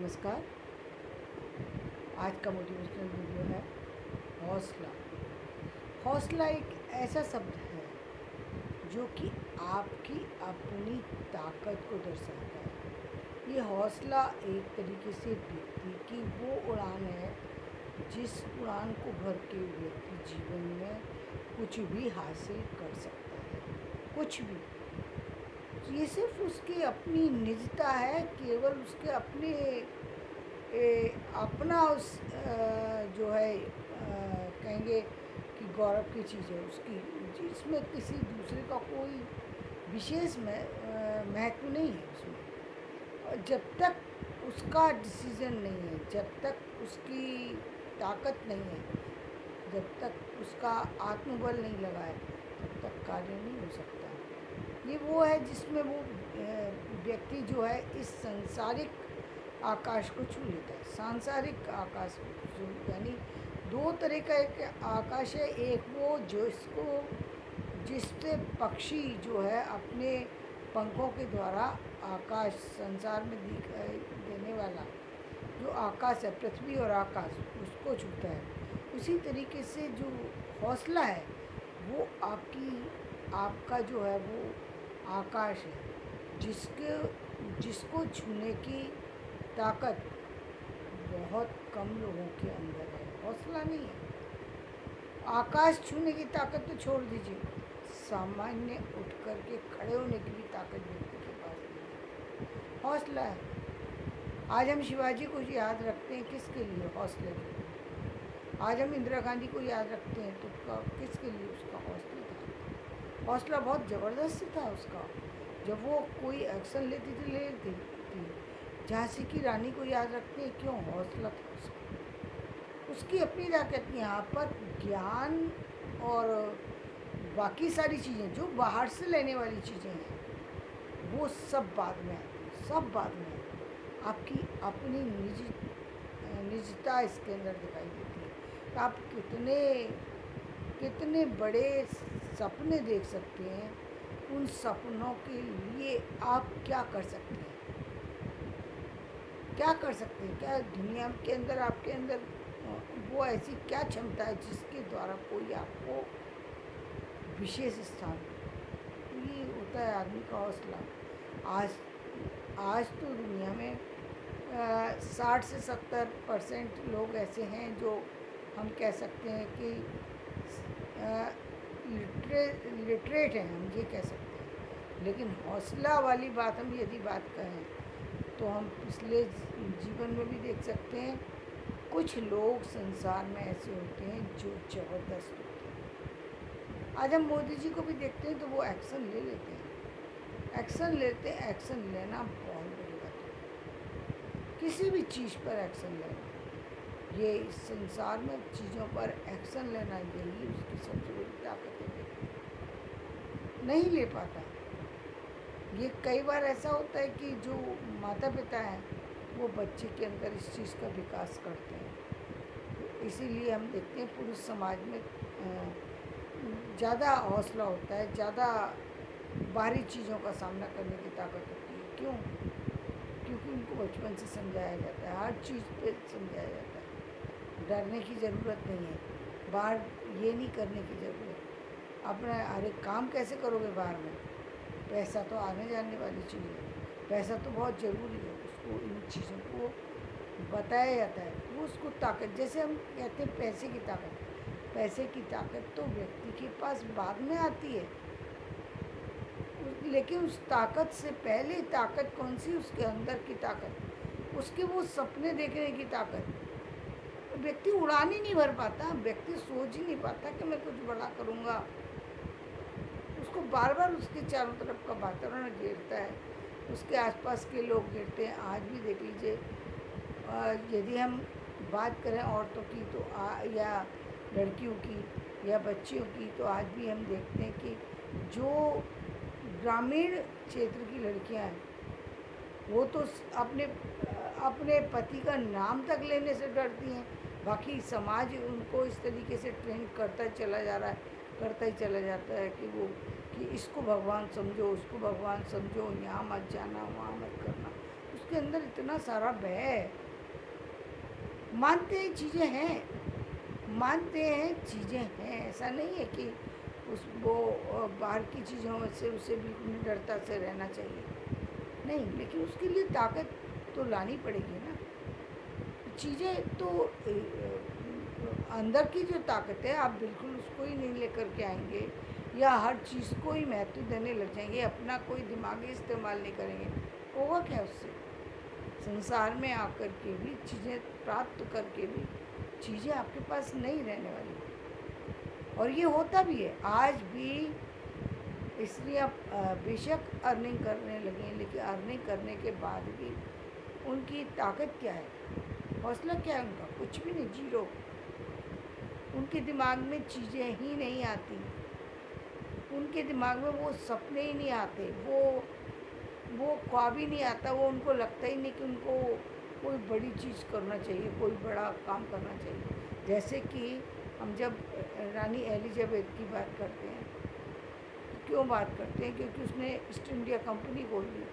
नमस्कार। आज का मोटिवेशनल वीडियो है हौसला। हौसला एक ऐसा शब्द है जो कि आपकी अपनी ताकत को दर्शाता है। ये हौसला एक तरीके से व्यक्ति की वो उड़ान है जिस उड़ान को भर के व्यक्ति जीवन में कुछ भी हासिल कर सकता है। कुछ भी, ये सिर्फ उसकी अपनी निजता है, केवल उसके अपने अपना उस जो है कहेंगे कि गौरव की चीज़ है उसकी, जिसमें किसी दूसरे का कोई विशेष महत्व नहीं है उसमें। और जब तक उसका डिसीज़न नहीं है, जब तक उसकी ताकत नहीं है, जब तक उसका आत्मबल नहीं लगा है, तब तक कार्य नहीं हो सकता। ये वो है जिसमें वो व्यक्ति जो है इस सांसारिक आकाश को छू लेता है। सांसारिक आकाश जो यानी दो तरह का एक आकाश है। एक वो जिस पे पक्षी जो है अपने पंखों के द्वारा आकाश संसार में दिखाई देने वाला जो आकाश है, पृथ्वी और आकाश, उसको छूता है। उसी तरीके से जो हौसला है वो आपका जो है वो आकाश है, जिसको छूने की ताकत बहुत कम लोगों के अंदर है। हौसला नहीं है। आकाश छूने की ताकत तो छोड़ दीजिए, सामान्य उठ कर के खड़े होने की भी ताकत व्यक्ति के पास नहीं है। हौसला है। आज हम शिवाजी को याद रखते हैं किसके लिए? हौसले के लिए। आज हम इंदिरा गांधी को याद रखते हैं तो किसके लिए? उसका हौसला था। हौसला बहुत ज़बरदस्त था उसका। जब वो कोई एक्शन लेती थी। झांसी की रानी को याद रखते हैं, क्यों? हौसला था उसका। उसकी अपनी ताकत। यहाँ पर ज्ञान और बाकी सारी चीज़ें जो बाहर से लेने वाली चीज़ें हैं वो सब बाद में आती हैं, सब बाद में आती हैं। आपकी अपनी निजता इसके अंदर दिखाई देती है। तो आप कितने बड़े सपने देख सकते हैं। उन सपनों के लिए आप क्या कर सकते हैं? क्या कर सकते हैं? क्या दुनिया के अंदर आपके अंदर वो ऐसी क्या क्षमता है जिसके द्वारा कोई आपको विशेष स्थान? ये होता है आदमी का हौसला। आज तो दुनिया में 60 से 70% लोग ऐसे हैं जो हम कह सकते हैं कि लिटरेट हैं, हम ये कह सकते हैं। लेकिन हौसला वाली बात हम यदि बात करें तो हम पिछले जीवन में भी देख सकते हैं। कुछ लोग संसार में ऐसे होते हैं जो ज़बरदस्त होते हैं। आज हम मोदी जी को भी देखते हैं तो वो एक्शन ले लेते हैं। एक्शन लेना बहुत बड़ी बात है। किसी भी चीज़ पर एक्शन लेना, ये इस संसार में चीज़ों पर एक्शन लेना, यही उसकी सबसे बड़ी ताकत है। नहीं ले पाता। ये कई बार ऐसा होता है कि जो माता पिता हैं वो बच्चे के अंदर इस चीज़ का विकास करते हैं। तो इसीलिए हम देखते हैं पुरुष समाज में ज़्यादा हौसला होता है, ज़्यादा बाहरी चीज़ों का सामना करने की ताकत होती है। क्यों? क्योंकि उनको बचपन से समझाया जाता है, हर चीज़ पे समझाया जाता है। डरने की ज़रूरत नहीं है, बाहर ये नहीं करने की ज़रूरत। अपना अरे काम कैसे करोगे बाहर में? पैसा तो आने जाने वाली चीज़ है, पैसा तो बहुत ज़रूरी है। उसको इन चीज़ों को बताया जाता है, वो उसको ताकत, जैसे हम कहते हैं पैसे की ताकत तो व्यक्ति के पास बाद में आती है। लेकिन उस ताकत से पहले ताकत कौन सी? उसके अंदर की ताकत, उसके वो सपने देखने की ताकत। व्यक्ति उड़ान ही नहीं भर पाता, व्यक्ति सोच ही नहीं पाता कि मैं कुछ बड़ा करूँगा। उसको बार बार उसके चारों तरफ का वातावरण घेरता है, उसके आसपास के लोग घेरते हैं। आज भी देख लीजिए, यदि हम बात करें औरतों की तो या लड़कियों की या बच्चियों की, तो आज भी हम देखते हैं कि जो ग्रामीण क्षेत्र की लड़कियां हैं वो तो अपने पति का नाम तक लेने से डरती हैं। बाकी समाज उनको इस तरीके से ट्रेन करता चला जा रहा है, करता ही चला जाता है कि इसको भगवान समझो, उसको भगवान समझो, यहाँ मत जाना, वहाँ मत करना। उस उसके अंदर इतना सारा भय है। मानते हैं चीज़ें हैं, मानते हैं चीज़ें हैं, ऐसा नहीं है कि उस वो बाहर की चीज़ों से उसे बिल्कुल निडरता से रहना चाहिए, नहीं, लेकिन उसके लिए ताकत तो लानी पड़ेगी ना। चीज़ें तो अंदर की जो ताकत है, आप बिल्कुल उसको ही नहीं लेकर के आएंगे या हर चीज़ को ही महत्व देने लग जाएंगे, अपना कोई दिमागी इस्तेमाल नहीं करेंगे, होगा क्या उससे? संसार में आकर के भी चीज़ें प्राप्त करके भी चीज़ें आपके पास नहीं रहने वाली। और ये होता भी है आज भी। इसलिए आप बेशक अर्निंग करने लगे हैं, लेकिन अर्निंग करने के बाद भी उनकी ताकत क्या है, हौसला क्या है उनका? कुछ भी नहीं, जीरो। उनके दिमाग में चीज़ें ही नहीं आती, उनके दिमाग में वो सपने ही नहीं आते, वो ख्वाब ही नहीं आता, वो उनको लगता ही नहीं कि उनको कोई बड़ी चीज़ करना चाहिए, कोई बड़ा काम करना चाहिए। जैसे कि हम जब रानी एलिजाबेथ की बात करते हैं, तो क्यों बात करते हैं? क्योंकि उसने ईस्ट इंडिया कंपनी खोल दी।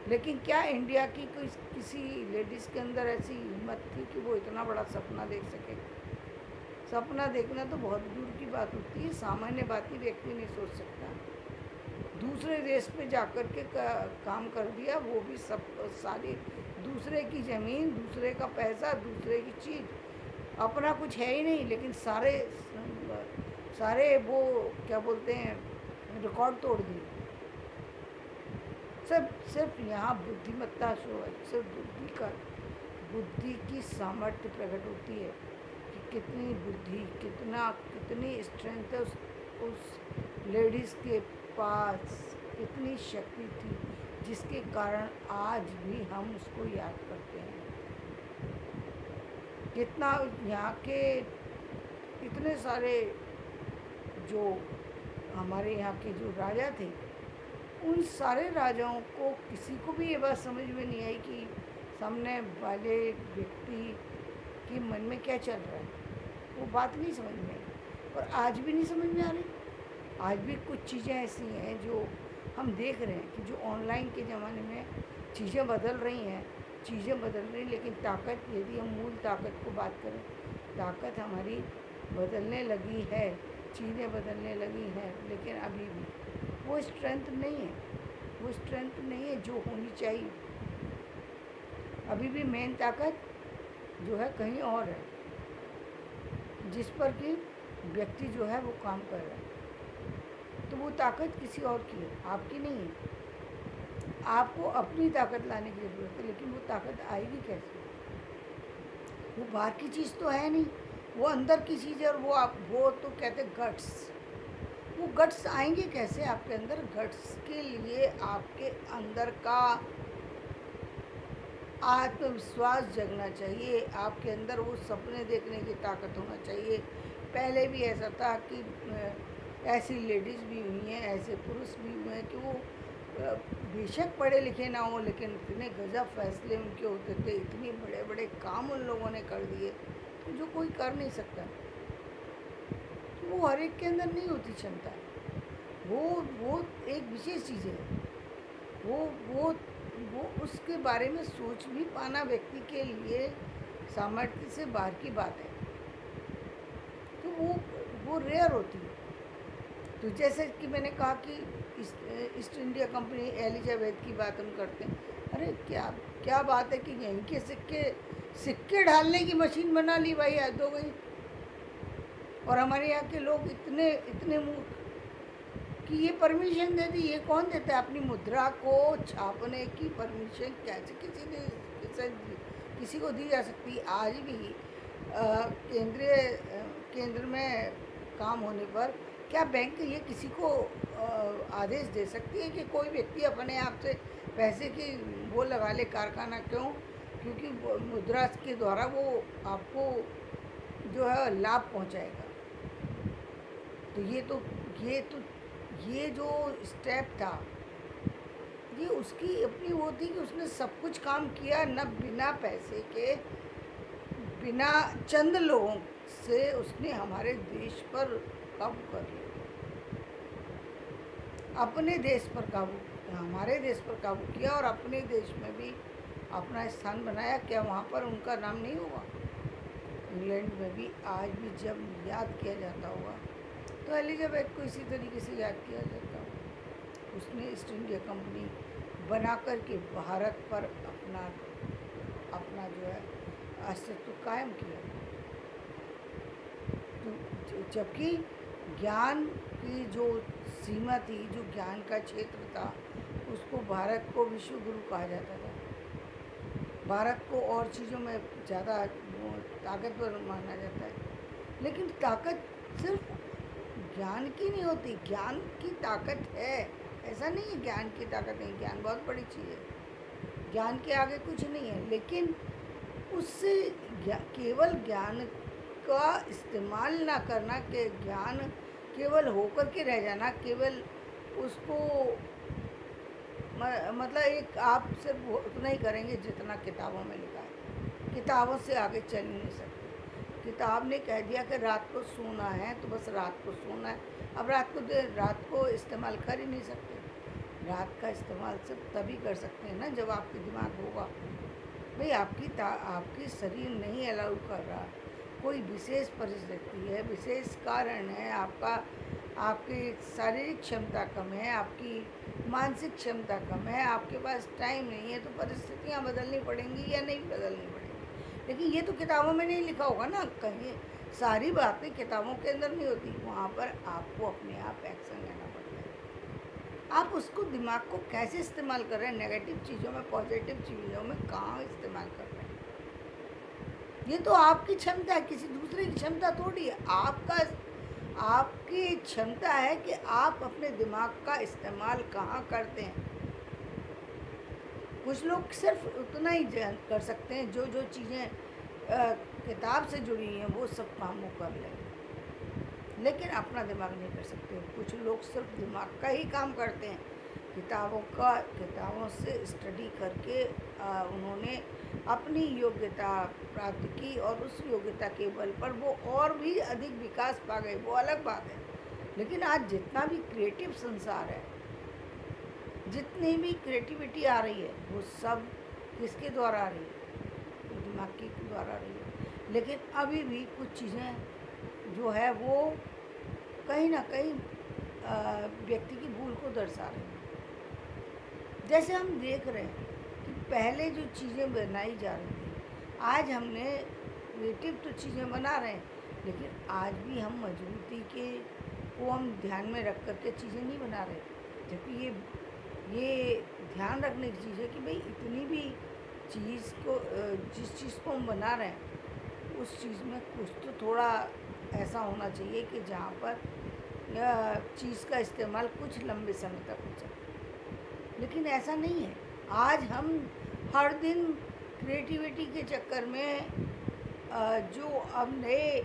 लेकिन क्या इंडिया की किसी लेडीज़ के अंदर ऐसी हिम्मत थी कि वो इतना बड़ा सपना देख सके? सपना देखना तो बहुत दूर की बात होती है, सामान्य बात ही व्यक्ति नहीं सोच सकता। दूसरे देश पे जाकर के काम कर दिया, वो भी सब सारी दूसरे की ज़मीन, दूसरे का पैसा, दूसरे की चीज़, अपना कुछ है ही नहीं, लेकिन सारे सारे वो क्या बोलते हैं, रिकॉर्ड तोड़ दिए। सब सिर्फ यहाँ बुद्धिमत्ता शो है, सिर्फ बुद्धि की सामर्थ्य प्रकट होती है कि कितनी बुद्धि, कितनी स्ट्रेंथ है उस लेडीज़ के पास, कितनी शक्ति थी, जिसके कारण आज भी हम उसको याद करते हैं। कितना यहाँ के इतने सारे जो हमारे यहाँ के जो राजा थे, उन सारे राजाओं को किसी को भी ये बात समझ में नहीं आई कि सामने वाले व्यक्ति के मन में क्या चल रहा है, वो बात नहीं समझ में आई। और आज भी नहीं समझ में आ रही। आज भी कुछ चीज़ें ऐसी हैं जो हम देख रहे हैं कि जो ऑनलाइन के ज़माने में चीज़ें बदल रही हैं, लेकिन ताकत, यदि हम मूल ताकत को बात करें, ताकत हमारी बदलने लगी है, चीज़ें बदलने लगी हैं, लेकिन अभी भी वो स्ट्रेंथ नहीं है, वो स्ट्रेंथ नहीं है जो होनी चाहिए। अभी भी मेन ताकत जो है कहीं और है, जिस पर कि व्यक्ति जो है वो काम कर रहा है। तो वो ताकत किसी और की है, आपकी नहीं है। आपको अपनी ताकत लाने की ज़रूरत है, लेकिन वो ताकत आएगी कैसे? वो बाहर की चीज़ तो है नहीं, वो अंदर की चीज़ है। और वो तो कहते हैं गट्स। वो गट्स आएंगे कैसे आपके अंदर? गट्स के लिए आपके अंदर का आत्मविश्वास जगना चाहिए, आपके अंदर वो सपने देखने की ताकत होना चाहिए। पहले भी ऐसा था कि ऐसी लेडीज़ भी हुई हैं, ऐसे पुरुष भी हुए हैं कि वो बेशक पढ़े लिखे ना हो, लेकिन इतने गजब फैसले उनके होते थे, इतने बड़े बड़े काम उन लोगों ने कर दिए जो कोई कर नहीं सकता। तो वो हर एक के अंदर नहीं होती क्षमता, वो एक विशेष चीज़ है। वो उसके बारे में सोच भी पाना व्यक्ति के लिए सामर्थ्य से बाहर की बात है। तो वो रेयर होती है। तो जैसे कि मैंने कहा कि ईस्ट इंडिया कंपनी एलिजाबेथ की बात हम करते हैं, अरे क्या बात है कि यहीं के सिक्के ढालने की मशीन बना ली भाई, हद हो गई। और हमारे यहाँ के लोग इतने मूर्ख कि ये परमिशन दे दी। ये कौन देता है? अपनी मुद्रा को छापने की परमिशन कैसे किसी को दी जा सकती? आज भी केंद्र में काम होने पर क्या बैंक ये किसी को आदेश दे सकती है कि कोई व्यक्ति अपने आप से पैसे की वो लगा ले कारखाना? क्यों? क्योंकि मुद्रा के द्वारा वो आपको जो है लाभ पहुंचाएगा। तो ये जो स्टेप था, ये उसकी अपनी वो थी कि उसने सब कुछ काम किया, न बिना पैसे के, बिना चंद लोगों से उसने हमारे देश पर काबू कर लिया, अपने देश पर काबू हमारे देश पर काबू किया और अपने देश में भी अपना स्थान बनाया। क्या वहाँ पर उनका नाम नहीं होगा? इंग्लैंड में भी आज भी जब याद किया जाता होगा तो एलिजाबेथ को इसी तरीके से याद किया जाता होगा। उसने ईस्ट इंडिया कंपनी बना कर के भारत पर अपना अपना जो है अस्तित्व कायम किया। तो जबकि ज्ञान की जो सीमा थी, जो ज्ञान का क्षेत्र था, उसको भारत को विश्व गुरु कहा जाता था। भारत को और चीज़ों में ज़्यादा ताकतवर माना जाता है। लेकिन ताकत सिर्फ ज्ञान की नहीं होती, ज्ञान की ताकत है, ऐसा नहीं है ज्ञान की ताकत नहीं। ज्ञान बहुत बड़ी चीज़ है, ज्ञान के आगे कुछ नहीं है। लेकिन उससे केवल ज्ञान का इस्तेमाल ना करना, कि ज्ञान केवल होकर के रह जाना, केवल उसको मतलब एक आप सिर्फ उतना ही करेंगे जितना किताबों में लिखा है। किताबों से आगे चल ही नहीं सकते। किताब ने कह दिया कि रात को सोना है तो बस रात को सोना है। अब रात को इस्तेमाल कर ही नहीं सकते। रात का इस्तेमाल सिर्फ तभी कर सकते हैं ना जब आपके दिमाग होगा। भाई आपकी शरीर नहीं अलाउ कर रहा, कोई विशेष परिस्थिति है, विशेष कारण है, आपकी शारीरिक क्षमता कम है, आपकी मानसिक क्षमता कम है, आपके पास टाइम नहीं है, तो परिस्थितियाँ बदलनी पड़ेंगी या नहीं बदलनी पड़ेंगी। लेकिन ये तो किताबों में नहीं लिखा होगा ना, कहीं सारी बातें किताबों के अंदर नहीं होती। वहाँ पर आपको अपने आप एक्शन लेना पड़ता है। आप उसको दिमाग को कैसे इस्तेमाल कर रहे हैं, नेगेटिव चीज़ों में, पॉजिटिव चीज़ों में कहाँ इस्तेमाल कर रहे हैं, ये तो आपकी क्षमता है, किसी दूसरे की क्षमता थोड़ी है। आपकी क्षमता है कि आप अपने दिमाग का इस्तेमाल कहाँ करते हैं। कुछ लोग सिर्फ उतना ही कर सकते हैं, जो चीज़ें किताब से जुड़ी हैं वो सब काम वो कर लें, लेकिन अपना दिमाग नहीं कर सकते। कुछ लोग सिर्फ दिमाग का ही काम करते हैं, किताबों से स्टडी करके उन्होंने अपनी योग्यता प्राप्त की और उस योग्यता के बल पर वो और भी अधिक विकास पा गए, वो अलग बात है। लेकिन आज जितना भी क्रिएटिव संसार है, जितनी भी क्रिएटिविटी आ रही है, वो सब किसके द्वारा आ रही है? दिमाग के द्वारा आ रही है। लेकिन अभी भी कुछ चीज़ें जो है वो कहीं ना कहीं व्यक्ति की भूल को दर्शा रही हैं। जैसे हम देख रहे हैं कि पहले जो चीज़ें बनाई जा रही थी, आज हमने क्रिएटिव तो चीज़ें बना रहे हैं, लेकिन आज भी हम मजबूती के को हम ध्यान में रख कर के चीज़ें नहीं बना रहे। जबकि ये ध्यान रखने की चीज़ है कि भाई इतनी भी चीज़ को जिस चीज़ को हम बना रहे हैं उस चीज़ में कुछ तो थोड़ा ऐसा होना चाहिए कि जहाँ पर चीज़ का इस्तेमाल कुछ लंबे समय तक हो सके। लेकिन ऐसा नहीं है। आज हम हर दिन क्रिएटिविटी के चक्कर में जो अब नए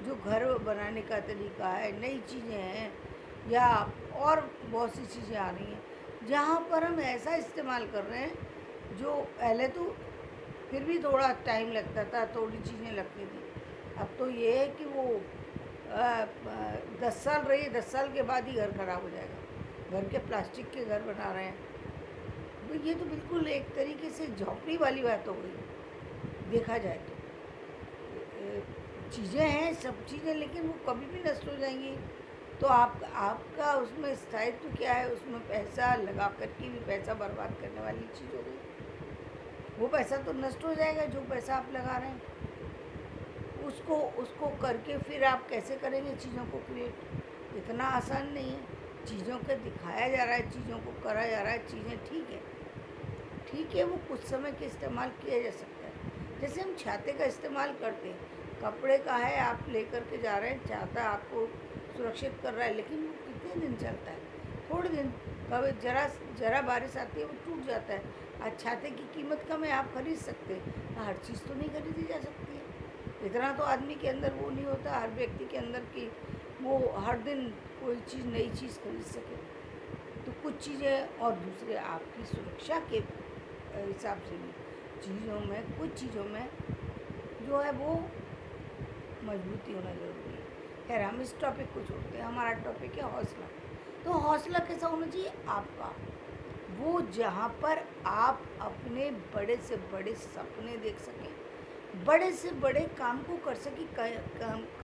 जो घर बनाने का तरीका है, नई चीज़ें हैं या और बहुत सी चीज़ें आ रही हैं, जहाँ पर हम ऐसा इस्तेमाल कर रहे हैं जो पहले तो फिर भी थोड़ा टाइम लगता था, थोड़ी चीज़ें लगती थी। अब तो ये है कि वो 10 साल रही, 10 साल के बाद ही घर ख़राब हो जाएगा। घर के प्लास्टिक के घर बना रहे हैं, तो ये तो बिल्कुल एक तरीके से झोंपड़ी वाली बात हो गई देखा जाए तो। चीज़ें हैं, सब चीज़ें, लेकिन वो कभी भी नष्ट हो जाएंगी। तो आपका उसमें स्थायित्व क्या है? उसमें पैसा लगा करके भी पैसा बर्बाद करने वाली चीज़ हो गई। वो पैसा तो नष्ट हो जाएगा जो पैसा आप लगा रहे हैं। उसको करके फिर आप कैसे करेंगे चीज़ों को क्रिएट? इतना आसान नहीं है। चीज़ों को दिखाया जा रहा है, चीज़ों को करा जा रहा है, चीज़ें ठीक है, वो कुछ समय के इस्तेमाल किया जा सकता है। जैसे हम छाते का इस्तेमाल करते हैं, कपड़े का है, आप लेकर के जा रहे हैं, छाता आपको सुरक्षित कर रहा है, लेकिन वो कितने दिन चलता है? थोड़े दिन। कभी जरा बारिश आती है वो टूट जाता है। आज छाते की कीमत कम है, आप खरीद सकते हैं। हर चीज़ तो नहीं खरीदी जा सकती है। इतना तो आदमी के अंदर वो नहीं होता, हर व्यक्ति के अंदर कि वो हर दिन कोई चीज़, नई चीज़ खरीद सके। तो कुछ चीज़ें, और दूसरे आपकी सुरक्षा के हिसाब से भी कुछ चीज़ों में जो है वो मजबूती होना ज़रूरी है। खैर, हम इस टॉपिक को छोड़ते हैं। हमारा टॉपिक है हौसला। तो हौसला कैसा होना चाहिए आपका? वो जहाँ पर आप अपने बड़े से बड़े सपने देख सकें, बड़े से बड़े काम को कर सकें, काम